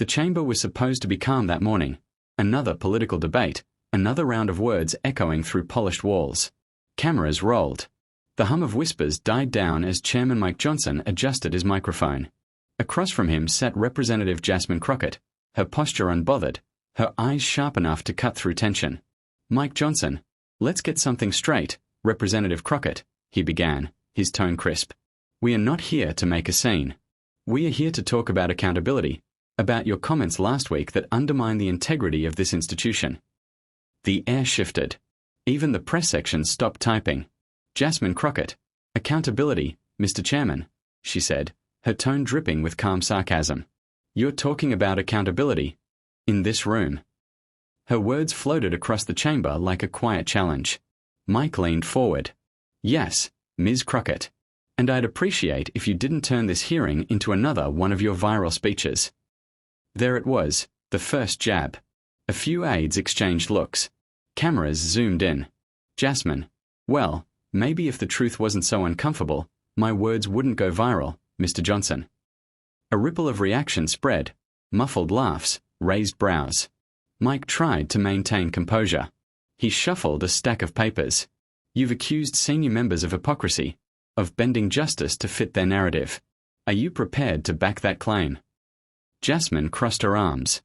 The chamber was supposed to be calm that morning. Another political debate, another round of words echoing through polished walls. Cameras rolled. The hum of whispers died down as Chairman Mike Johnson adjusted his microphone. Across from him sat Representative Jasmine Crockett, her posture unbothered, her eyes sharp enough to cut through tension. "Mike Johnson, let's get something straight, Representative Crockett," he began, his tone crisp. "We are not here to make a scene. We are here to talk about accountability, about your comments last week that undermine the integrity of this institution." The air shifted. Even the press section stopped typing. "Jasmine Crockett, accountability, Mr. Chairman," she said, her tone dripping with calm sarcasm. "You're talking about accountability in this room." Her words floated across the chamber like a quiet challenge. Mike leaned forward. "Yes, Ms. Crockett. And I'd appreciate if you didn't turn this hearing into another one of your viral speeches." There it was, the first jab. A few aides exchanged looks. Cameras zoomed in. "Jasmine, well, maybe if the truth wasn't so uncomfortable, my words wouldn't go viral, Mr. Johnson." A ripple of reaction spread. Muffled laughs, raised brows. Mike tried to maintain composure. He shuffled a stack of papers. "You've accused senior members of hypocrisy, of bending justice to fit their narrative. Are you prepared to back that claim?" Jasmine crossed her arms.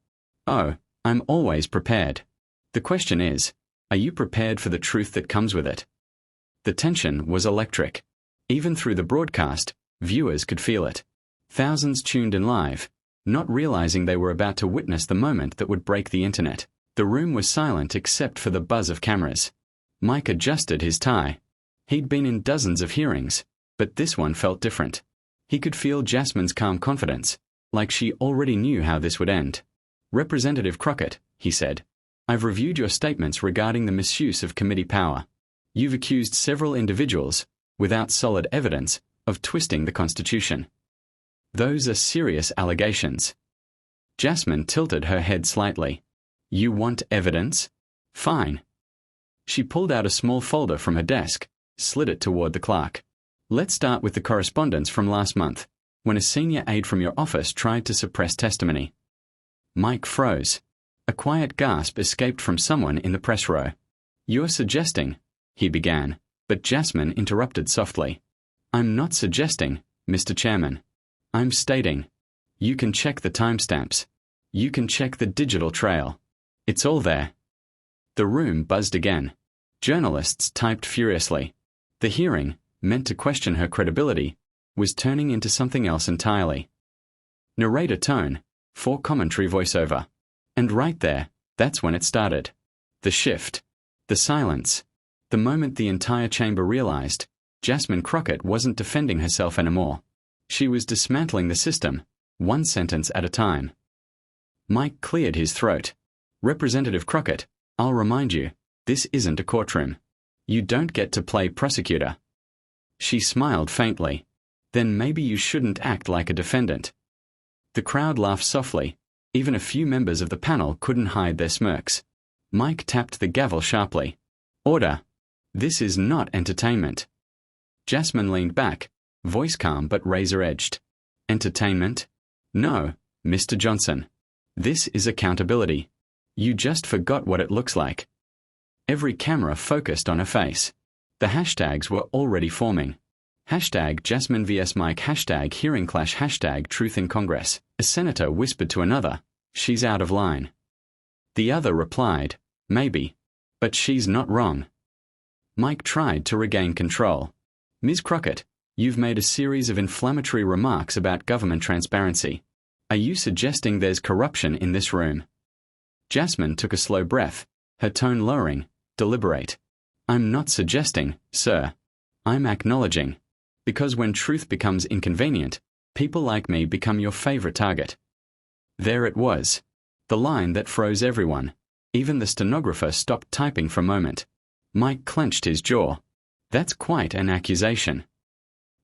"Oh, I'm always prepared. The question is, are you prepared for the truth that comes with it?" The tension was electric. Even through the broadcast, viewers could feel it. Thousands tuned in live, not realizing they were about to witness the moment that would break the internet. The room was silent except for the buzz of cameras. Mike adjusted his tie. He'd been in dozens of hearings, but this one felt different. He could feel Jasmine's calm confidence, like she already knew how this would end. "Representative Crockett," he said, "I've reviewed your statements regarding the misuse of committee power. You've accused several individuals, without solid evidence, of twisting the Constitution. Those are serious allegations." Jasmine tilted her head slightly. "You want evidence? Fine." She pulled out a small folder from her desk, slid it toward the clerk. "Let's start with the correspondence from last month, when a senior aide from your office tried to suppress testimony." Mike froze. A quiet gasp escaped from someone in the press row. "You're suggesting," he began, but Jasmine interrupted softly. "I'm not suggesting, Mr. Chairman. I'm stating. You can check the timestamps. You can check the digital trail. It's all there." The room buzzed again. Journalists typed furiously. The hearing, meant to question her credibility, was turning into something else entirely. Narrator tone, for commentary voiceover. And right there, that's when it started. The shift. The silence. The moment the entire chamber realized, Jasmine Crockett wasn't defending herself anymore. She was dismantling the system, one sentence at a time. Mike cleared his throat. "Representative Crockett, I'll remind you, this isn't a courtroom. You don't get to play prosecutor." She smiled faintly. "Then maybe you shouldn't act like a defendant." The crowd laughed softly. Even a few members of the panel couldn't hide their smirks. Mike tapped the gavel sharply. "Order. This is not entertainment." Jasmine leaned back, voice calm but razor-edged. "Entertainment? No, Mr. Johnson. This is accountability. You just forgot what it looks like." Every camera focused on her face. The hashtags were already forming. Hashtag Jasmine vs Mike, hashtag hearing clash, hashtag truth in Congress. A senator whispered to another, "She's out of line." The other replied, "Maybe. But she's not wrong." Mike tried to regain control. "Ms. Crockett, you've made a series of inflammatory remarks about government transparency. Are you suggesting there's corruption in this room?" Jasmine took a slow breath, her tone lowering, deliberate. "I'm not suggesting, sir. I'm acknowledging. Because when truth becomes inconvenient, people like me become your favorite target." There it was. The line that froze everyone. Even the stenographer stopped typing for a moment. Mike clenched his jaw. "That's quite an accusation."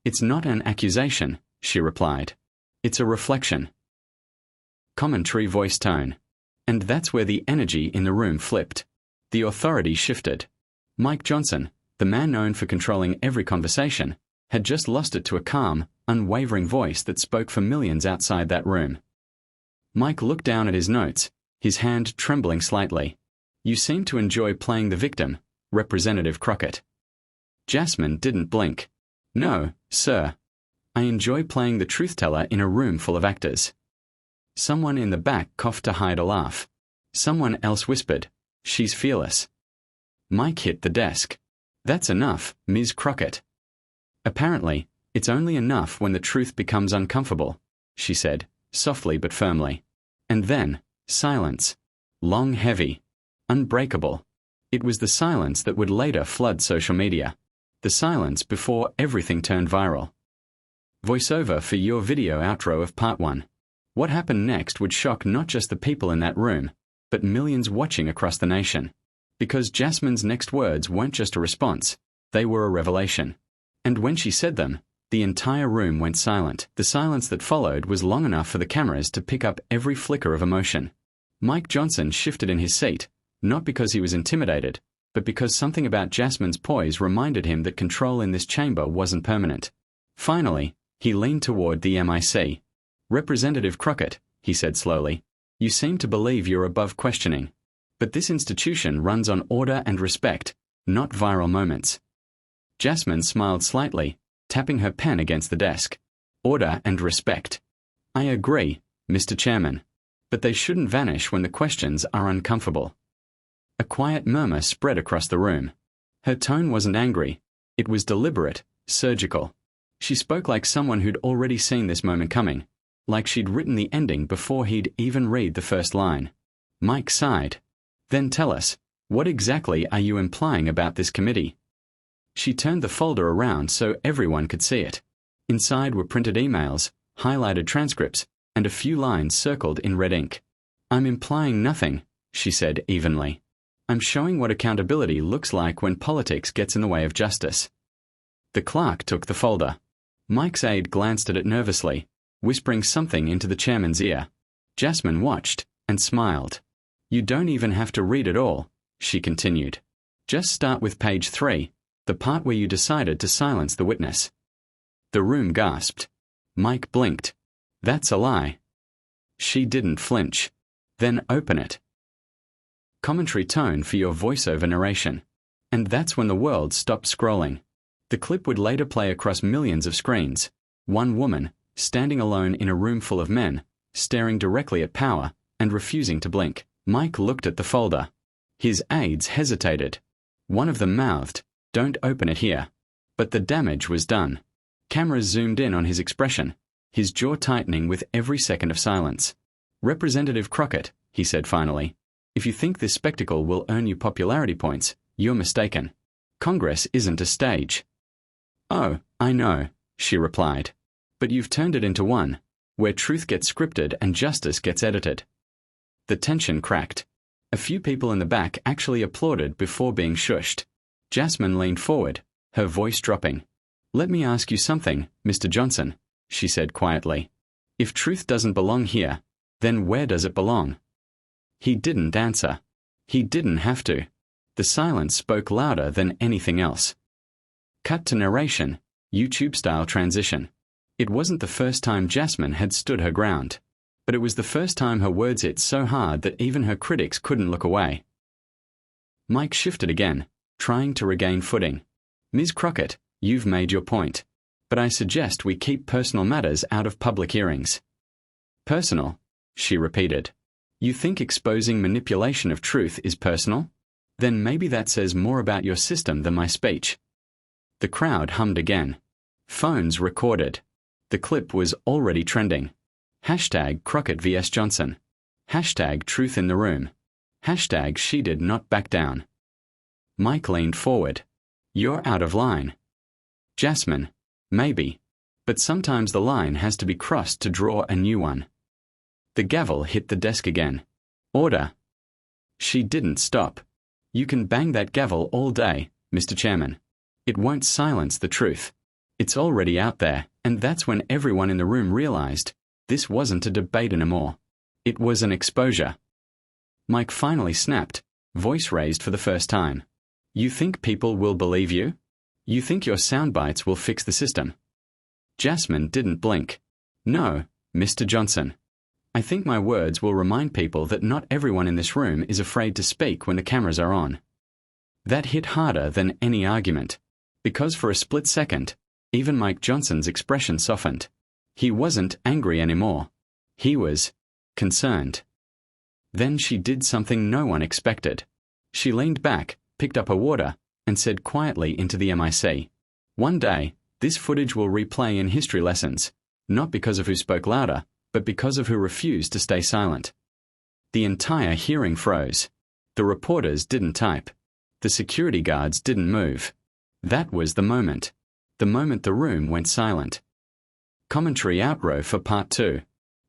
"It's not an accusation," she replied. "It's a reflection." Commentary voice tone. And that's where the energy in the room flipped. The authority shifted. Mike Johnson, the man known for controlling every conversation, had just lost it to a calm, unwavering voice that spoke for millions outside that room. Mike looked down at his notes, his hand trembling slightly. You seem to enjoy playing the victim, Representative Crockett. Jasmine didn't blink. No, sir. I enjoy playing the truth-teller in a room full of actors. Someone in the back coughed to hide a laugh. Someone else whispered, She's fearless. Mike hit the desk. That's enough, Ms. Crockett. Apparently, it's only enough when the truth becomes uncomfortable, she said, softly but firmly. And then, silence. Long, heavy. Unbreakable. It was the silence that would later flood social media. The silence before everything turned viral. Voiceover for your video outro of Part 1. What happened next would shock not just the people in that room, but millions watching across the nation. Because Jasmine's next words weren't just a response, they were a revelation. And when she said them, the entire room went silent. The silence that followed was long enough for the cameras to pick up every flicker of emotion. Mike Johnson shifted in his seat, not because he was intimidated, but because something about Jasmine's poise reminded him that control in this chamber wasn't permanent. Finally, he leaned toward the MIC. Representative Crockett, he said slowly, you seem to believe you're above questioning. But this institution runs on order and respect, not viral moments. Jasmine smiled slightly, tapping her pen against the desk. Order and respect. I agree, Mr. Chairman. But they shouldn't vanish when the questions are uncomfortable. A quiet murmur spread across the room. Her tone wasn't angry. It was deliberate, surgical. She spoke like someone who'd already seen this moment coming, like she'd written the ending before he'd even read the first line. Mike sighed. Then tell us, what exactly are you implying about this committee? She turned the folder around so everyone could see it. Inside were printed emails, highlighted transcripts, and a few lines circled in red ink. I'm implying nothing, she said evenly. I'm showing what accountability looks like when politics gets in the way of justice. The clerk took the folder. Mike's aide glanced at it nervously, whispering something into the chairman's ear. Jasmine watched and smiled. You don't even have to read it all, she continued. Just start with page 3, the part where you decided to silence the witness. The room gasped. Mike blinked. That's a lie. She didn't flinch. Then open it. Commentary tone for your voiceover narration. And that's when the world stopped scrolling. The clip would later play across millions of screens. One woman, standing alone in a room full of men, staring directly at power and refusing to blink. Mike looked at the folder. His aides hesitated. One of them mouthed, Don't open it here. But the damage was done. Cameras zoomed in on his expression, his jaw tightening with every second of silence. Representative Crockett, he said finally, if you think this spectacle will earn you popularity points, you're mistaken. Congress isn't a stage. Oh, I know, she replied. But you've turned it into one, where truth gets scripted and justice gets edited. The tension cracked. A few people in the back actually applauded before being shushed. Jasmine leaned forward, her voice dropping. Let me ask you something, Mr. Johnson, she said quietly. If truth doesn't belong here, then where does it belong? He didn't answer. He didn't have to. The silence spoke louder than anything else. Cut to narration, YouTube-style transition. It wasn't the first time Jasmine had stood her ground, but it was the first time her words hit so hard that even her critics couldn't look away. Mike shifted again, trying to regain footing. Ms. Crockett, you've made your point, but I suggest we keep personal matters out of public hearings. Personal, she repeated. You think exposing manipulation of truth is personal? Then maybe that says more about your system than my speech. The crowd hummed again. Phones recorded. The clip was already trending. Hashtag Crockett vs. Johnson. Hashtag Truth in the Room. Hashtag She Did Not Back Down. Mike leaned forward. You're out of line. Jasmine, maybe. But sometimes the line has to be crossed to draw a new one. The gavel hit the desk again. Order. She didn't stop. You can bang that gavel all day, Mr. Chairman. It won't silence the truth. It's already out there, and that's when everyone in the room realized this wasn't a debate anymore. It was an exposure. Mike finally snapped, voice raised for the first time. You think people will believe you? You think your sound bites will fix the system? Jasmine didn't blink. No, Mr. Johnson. I think my words will remind people that not everyone in this room is afraid to speak when the cameras are on. That hit harder than any argument, because for a split second, even Mike Johnson's expression softened. He wasn't angry anymore. He was concerned. Then she did something no one expected. She leaned back, picked up her water, and said quietly into the mic, "One day, this footage will replay in history lessons, not because of who spoke louder, but because of who refused to stay silent." The entire hearing froze. The reporters didn't type. The security guards didn't move. That was the moment the room went silent. Commentary outrow for part 2.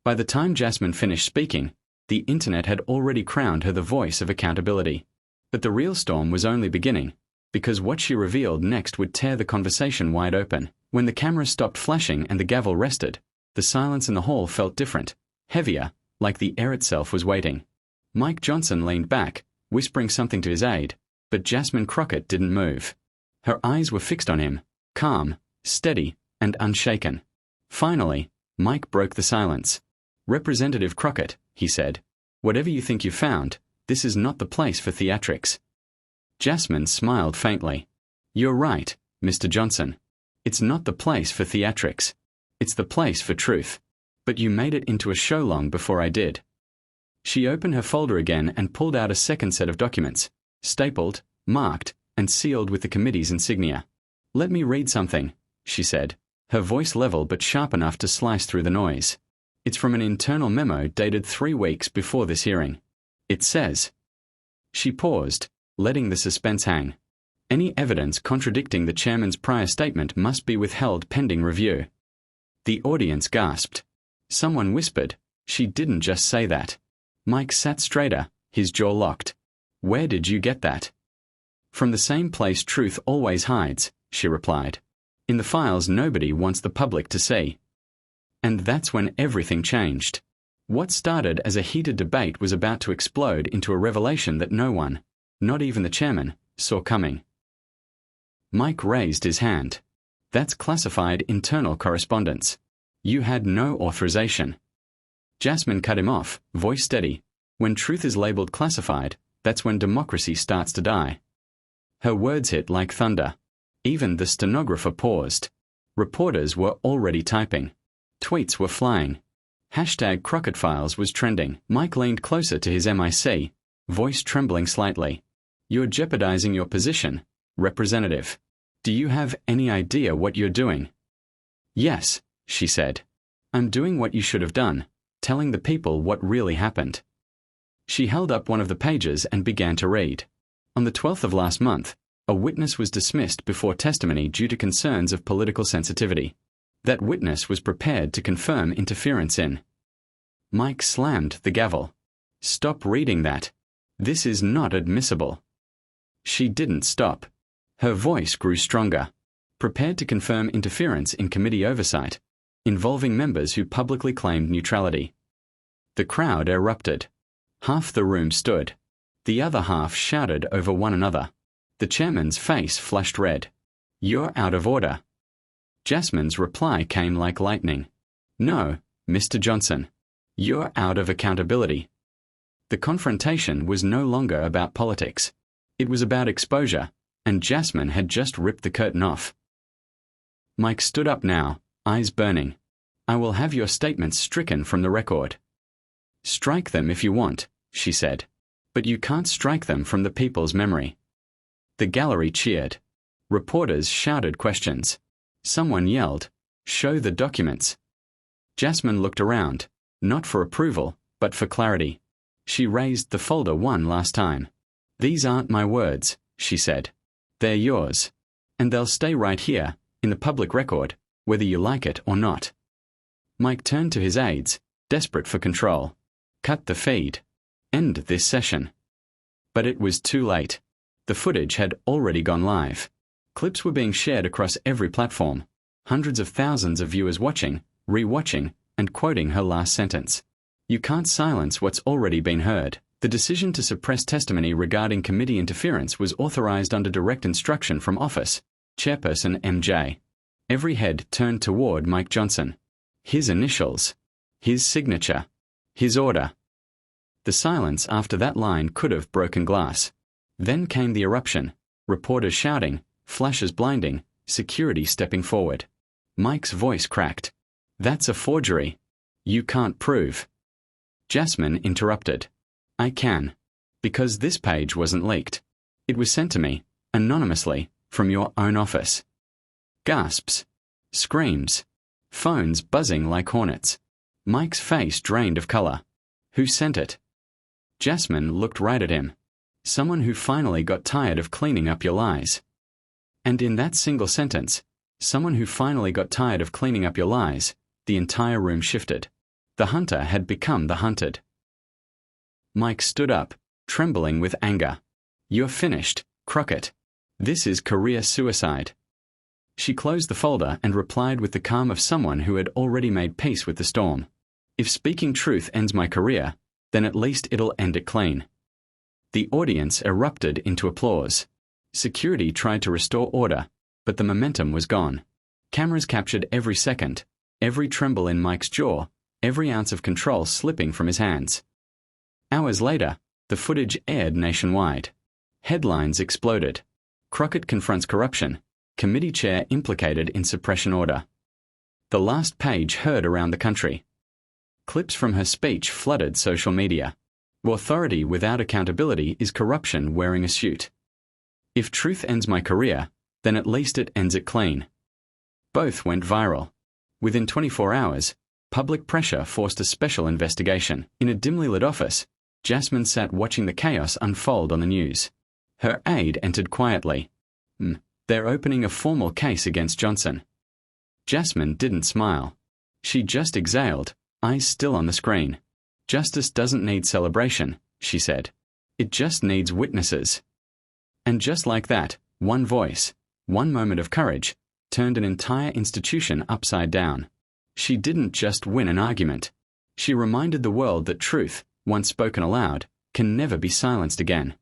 By the time Jasmine finished speaking, the internet had already crowned her the voice of accountability. But the real storm was only beginning, because what she revealed next would tear the conversation wide open. When the camera stopped flashing and the gavel rested, the silence in the hall felt different, heavier, like the air itself was waiting. Mike Johnson leaned back, whispering something to his aide, but Jasmine Crockett didn't move. Her eyes were fixed on him, calm, steady, and unshaken. Finally, Mike broke the silence. "Representative Crockett," he said, "whatever you think you found, this is not the place for theatrics." Jasmine smiled faintly. "You're right, Mr. Johnson. It's not the place for theatrics. It's the place for truth. But you made it into a show long before I did." She opened her folder again and pulled out a second set of documents, stapled, marked, and sealed with the committee's insignia. "Let me read something," she said, her voice level but sharp enough to slice through the noise. "It's from an internal memo dated 3 weeks before this hearing. It says..." She paused, letting the suspense hang. Any evidence contradicting the chairman's prior statement must be withheld pending review. The audience gasped. Someone whispered, "She didn't just say that." Mike sat straighter, his jaw locked. "Where did you get that?" "From the same place truth always hides," she replied. "In the files nobody wants the public to see." And that's when everything changed. What started as a heated debate was about to explode into a revelation that no one, not even the chairman, saw coming. Mike raised his hand. "That's classified internal correspondence. You had no authorization." Jasmine cut him off, voice steady. "When truth is labeled classified, that's when democracy starts to die." Her words hit like thunder. Even the stenographer paused. Reporters were already typing. Tweets were flying. Hashtag Crockett Files was trending. Mike leaned closer to his mic, voice trembling slightly. "You're jeopardizing your position, Representative. Do you have any idea what you're doing?" "Yes," she said. "I'm doing what you should have done, telling the people what really happened." She held up one of the pages and began to read. On the 12th of last month, a witness was dismissed before testimony due to concerns of political sensitivity. That witness was prepared to confirm interference in. Mike slammed the gavel. "Stop reading that. This is not admissible." She didn't stop. Her voice grew stronger. "Prepared to confirm interference in committee oversight, involving members who publicly claimed neutrality." The crowd erupted. Half the room stood. The other half shouted over one another. The chairman's face flushed red. "You're out of order." Jasmine's reply came like lightning. "No, Mr. Johnson. You're out of accountability." The confrontation was no longer about politics. It was about exposure, and Jasmine had just ripped the curtain off. Mike stood up now, eyes burning. "I will have your statements stricken from the record." "Strike them if you want," she said. "But you can't strike them from the people's memory." The gallery cheered. Reporters shouted questions. Someone yelled, "Show the documents." Jasmine looked around, not for approval, but for clarity. She raised the folder one last time. "These aren't my words," she said. "They're yours. And they'll stay right here, in the public record, whether you like it or not." Mike turned to his aides, desperate for control. "Cut the feed. End this session." But it was too late. The footage had already gone live. Clips were being shared across every platform. Hundreds of thousands of viewers watching, re-watching, and quoting her last sentence. You can't silence what's already been heard. The decision to suppress testimony regarding committee interference was authorized under direct instruction from office, Chairperson MJ. Every head turned toward Mike Johnson. His initials. His signature. His order. The silence after that line could have broken glass. Then came the eruption, reporters shouting, flashes blinding, security stepping forward. Mike's voice cracked. "That's a forgery. You can't prove." Jasmine interrupted. "I can. Because this page wasn't leaked. It was sent to me, anonymously, from your own office." Gasps. Screams. Phones buzzing like hornets. Mike's face drained of color. Who sent it? Jasmine looked right at him. Someone who finally got tired of cleaning up your lies. And in that single sentence, someone who finally got tired of cleaning up your lies, the entire room shifted. The hunter had become the hunted. Mike stood up, trembling with anger. "You're finished, Crockett. This is career suicide." She closed the folder and replied with the calm of someone who had already made peace with the storm. "If speaking truth ends my career, then at least it'll end it clean." The audience erupted into applause. Security tried to restore order, but the momentum was gone. Cameras captured every second, every tremble in Mike's jaw, every ounce of control slipping from his hands. Hours later, the footage aired nationwide. Headlines exploded. Crockett confronts corruption. Committee chair implicated in suppression order. The last page heard around the country. Clips from her speech flooded social media. Authority without accountability is corruption wearing a suit. If truth ends my career, then at least it ends it clean. Both went viral. Within 24 hours, public pressure forced a special investigation. In a dimly lit office, Jasmine sat watching the chaos unfold on the news. Her aide entered quietly. They're opening a formal case against Johnson." Jasmine didn't smile. She just exhaled, eyes still on the screen. "Justice doesn't need celebration," she said. "It just needs witnesses." And just like that, one voice, one moment of courage, turned an entire institution upside down. She didn't just win an argument. She reminded the world that truth, once spoken aloud, can never be silenced again.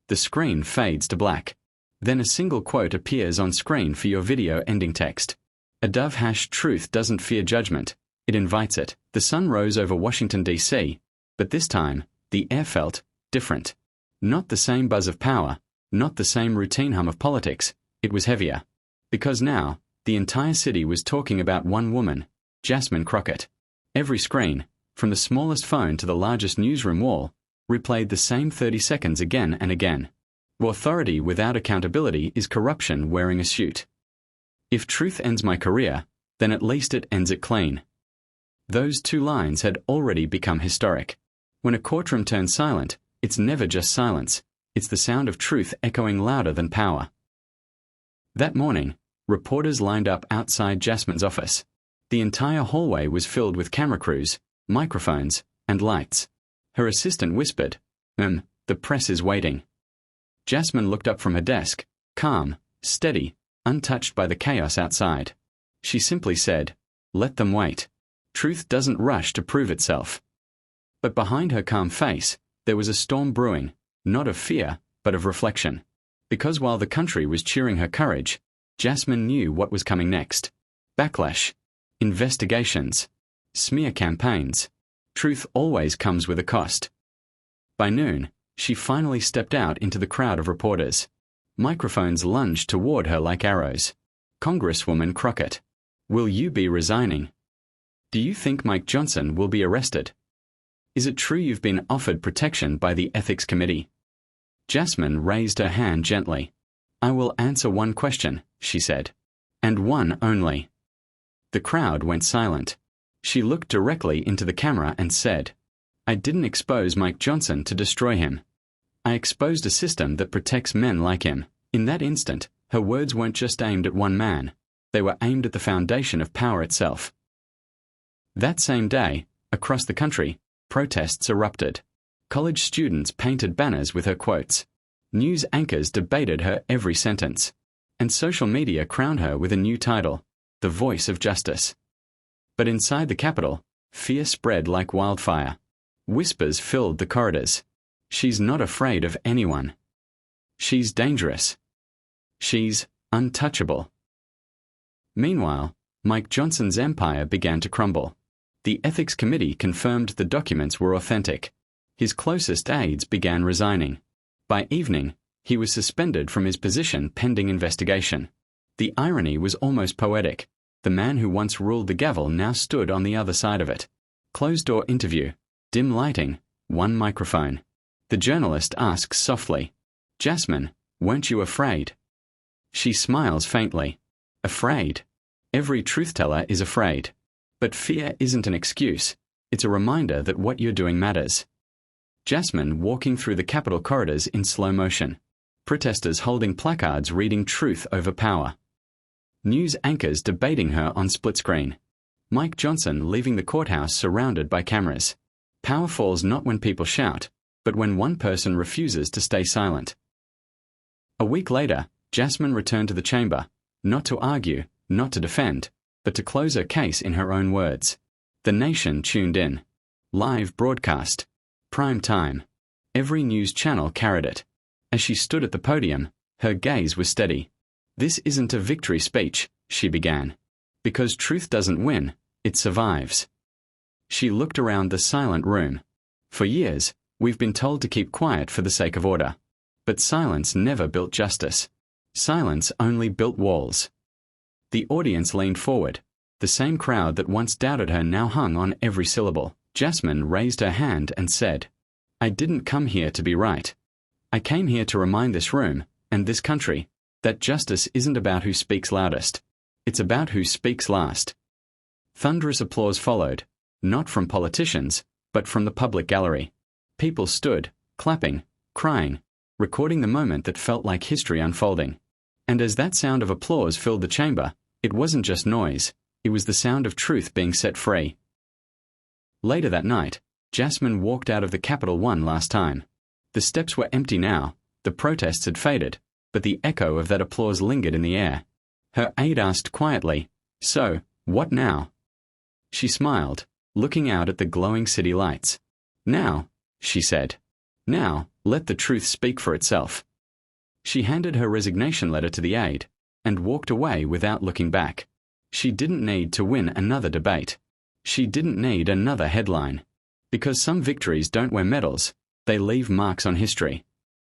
The screen fades to black. Then a single quote appears on screen for your video ending text. A dove # truth doesn't fear judgment, it invites it. The sun rose over Washington, D.C., but this time, the air felt different. Not the same buzz of power, not the same routine hum of politics, it was heavier. Because now, the entire city was talking about one woman, Jasmine Crockett. Every screen, from the smallest phone to the largest newsroom wall, replayed the same 30 seconds again and again. Authority without accountability is corruption wearing a suit. If truth ends my career, then at least it ends it clean. Those two lines had already become historic. When a courtroom turns silent, it's never just silence, it's the sound of truth echoing louder than power. That morning, reporters lined up outside Jasmine's office. The entire hallway was filled with camera crews, microphones, and lights. Her assistant whispered, "The press is waiting." Jasmine looked up from her desk, calm, steady, untouched by the chaos outside. She simply said, "Let them wait. Truth doesn't rush to prove itself." But behind her calm face, there was a storm brewing, not of fear, but of reflection. Because while the country was cheering her courage, Jasmine knew what was coming next. Backlash, investigations, smear campaigns. Truth always comes with a cost. By noon, she finally stepped out into the crowd of reporters. Microphones lunged toward her like arrows. "Congresswoman Crockett, will you be resigning? Do you think Mike Johnson will be arrested? Is it true you've been offered protection by the Ethics Committee?" Jasmine raised her hand gently. "I will answer one question," she said. "And one only." The crowd went silent. She looked directly into the camera and said, "I didn't expose Mike Johnson to destroy him. I exposed a system that protects men like him." In that instant, her words weren't just aimed at one man. They were aimed at the foundation of power itself. That same day, across the country, protests erupted. College students painted banners with her quotes. News anchors debated her every sentence. And social media crowned her with a new title, the Voice of Justice. But inside the Capitol, fear spread like wildfire. Whispers filled the corridors. She's not afraid of anyone. She's dangerous. She's untouchable. Meanwhile, Mike Johnson's empire began to crumble. The ethics committee confirmed the documents were authentic. His closest aides began resigning. By evening, he was suspended from his position pending investigation. The irony was almost poetic. The man who once ruled the gavel now stood on the other side of it. Closed-door interview. Dim lighting. One microphone. The journalist asks softly, "Jasmine, weren't you afraid?" She smiles faintly. Afraid? Every truth-teller is afraid. But fear isn't an excuse. It's a reminder that what you're doing matters. Jasmine walking through the Capitol corridors in slow motion. Protesters holding placards reading truth over power. News anchors debating her on split screen. Mike Johnson leaving the courthouse surrounded by cameras. Power falls not when people shout, but when one person refuses to stay silent. A week later, Jasmine returned to the chamber, not to argue, not to defend, but to close her case in her own words. The nation tuned in. Live broadcast. Prime time. Every news channel carried it. As she stood at the podium, her gaze was steady. "This isn't a victory speech," she began. "Because truth doesn't win, it survives." She looked around the silent room. For years, we've been told to keep quiet for the sake of order. But silence never built justice. Silence only built walls. The audience leaned forward. The same crowd that once doubted her now hung on every syllable. Jasmine raised her hand and said, "I didn't come here to be right. I came here to remind this room, and this country, that justice isn't about who speaks loudest. It's about who speaks last." Thunderous applause followed, not from politicians, but from the public gallery. People stood, clapping, crying, recording the moment that felt like history unfolding. And as that sound of applause filled the chamber, it wasn't just noise, it was the sound of truth being set free. Later that night, Jasmine walked out of the Capitol one last time. The steps were empty now, the protests had faded, but the echo of that applause lingered in the air. Her aide asked quietly, "So, what now?" She smiled, looking out at the glowing city lights. "Now," she said. "Now, let the truth speak for itself." She handed her resignation letter to the aide, and walked away without looking back. She didn't need to win another debate. She didn't need another headline. Because some victories don't wear medals, they leave marks on history.